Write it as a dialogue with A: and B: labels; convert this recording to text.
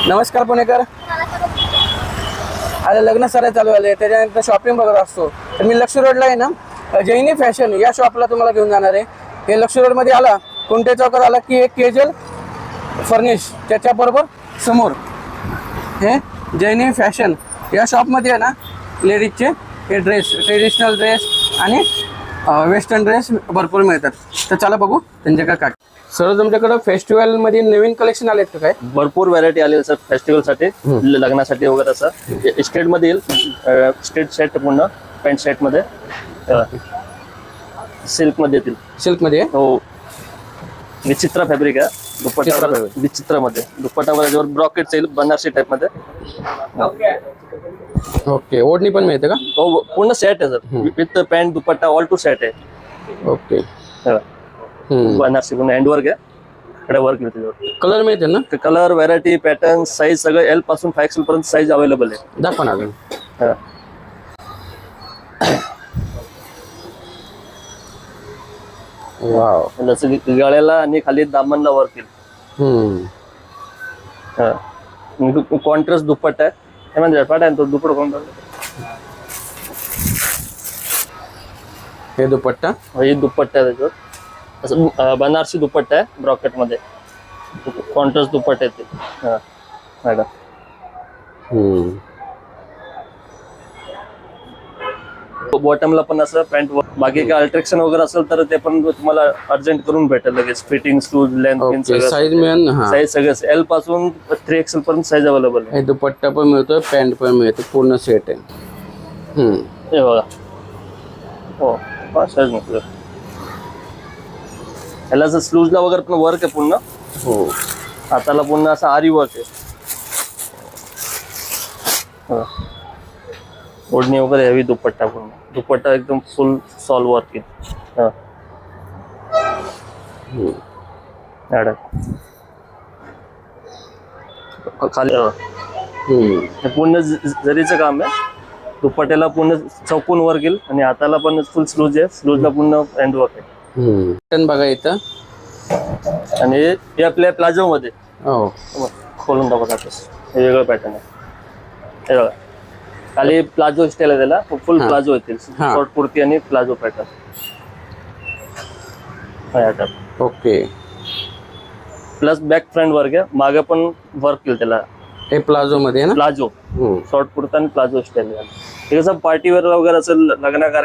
A: नमस्कार पुणेकर. आता लग्न सारे चालू आले, त्याच्यानंतर शॉपिंग बघत असतो. तर मी लक्ष्मी रोडला आहे ना, जैनी फॅशन या शॉपला तुम्हाला घेऊन जाणार आहे. हे लक्ष्मी रोडमध्ये आला, कोणत्या चौकात आला की एक केजल फर्निश त्याच्याबरोबर समोर हे जैनी फॅशन या शॉपमध्ये आहे ना, लेडीजचे हे ड्रेस, ट्रेडिशनल ड्रेस आणि वेस्टर्न ड्रेस भरपूर मिळतात. तर चला बघू त्यांच्याकडे काय. सर तुमच्याकडे फेस्टिवल मध्ये नवीन कलेक्शन आलेत का? काय
B: भरपूर व्हरायटी आलेली सर फेस्टिवल साठी, लग्नासाठी वगैरे असं. स्टेट मध्ये येईल, स्टेट सेट पूर्ण पॅन्ट सेट मध्ये, सिल्क मध्ये येतील.
A: सिल्क मध्ये
B: हो, विचित्र फॅब्रिक आहे. दुपट्टा विचित्र मध्ये, दुपट्टा त्याच्यावर ब्रॉकेट येईल बनारसी टाइप मध्ये.
A: ओके, ओढणी पण मिळते का?
B: हो, पूर्ण सेट आहे sir, with pant dupatta all two set आहे.
A: ओके,
B: बनारसी पूर्ण हँड वर्क आहे, वर्क मिळते.
A: कलर मिळते ना?
B: कलर, व्हरायटी, पॅटर्न, साईज सगळं एल पासून 5XL पर्यंत साईज अवेलेबल आहे.
A: दाखवा ना. वाव,
B: जसं गळ्याला आणि खाली दामनला वर्क येईल. कॉन्ट्रास्ट दुपट्टा आहे. म्हणजे पाठ आहे तो दुपट्टा कोणता?
A: हे दुपट्टा,
B: हे दुपट्टा आहे त्याच्यावर. असं बनारसी दुपट्टा आहे ब्रॉकेट मध्ये, कॉन्ट्रास्ट दुपट्टा आहे ते. मॅडम बॉटमला पण असं पॅन्ट, बाकी काय अल्ट्रेक्शन वगैरे असेल तर ते पण तुम्हाला अर्जंट करून भेटेल लगेच. फिटिंग, शूज, लेंथ,
A: साईज मिळेल.
B: साईज सगळं एल पासून 3XL पर्यंत साईज अवेलेबल आहे.
A: हे दुपट्टा पण मिळतो, पॅन्ट पण मिळतो, पूर्ण सेट आहे.
B: हे बघा, हो साईज म्हटलं. ह्याला असं स्लूजला वगैरे पण वर्क आहे पूर्ण.
A: हो,
B: हाताला पूर्ण असं आरी वर्क आहे. ओढणी वगैरे हेवी दुपट्टा, पूर्ण दुपट्टा एकदम फुल सॉल वर्क आहे. खाली पूर्ण जरीचं काम आहे. दुपट्ट्याला पूर्ण चौकोन वर्क येईल आणि हाताला पण फुल स्लूज आहे. स्लूजला पूर्ण हँड वर्क आहे.
A: बघा इथं.
B: आणि हे आपल्या प्लाझो मध्ये खोलून दाखवतात, हे वेगळं पॅटर्न आहे. हे बघा, खाली प्लाझो स्टाईल आहे, त्याला फुल प्लाझो येतील. शॉर्ट कुर्ती आणि palazzo pattern.
A: Okay,
B: plus back front work आहे, मागे पण वर्क केलं त्याला.
A: हे प्लाझो मध्ये ना,
B: प्लाझो शॉर्ट कुर्ता आणि प्लाझो स्टाईल. हे कसं पार्टी वेअर वगैरे असेल, लग्न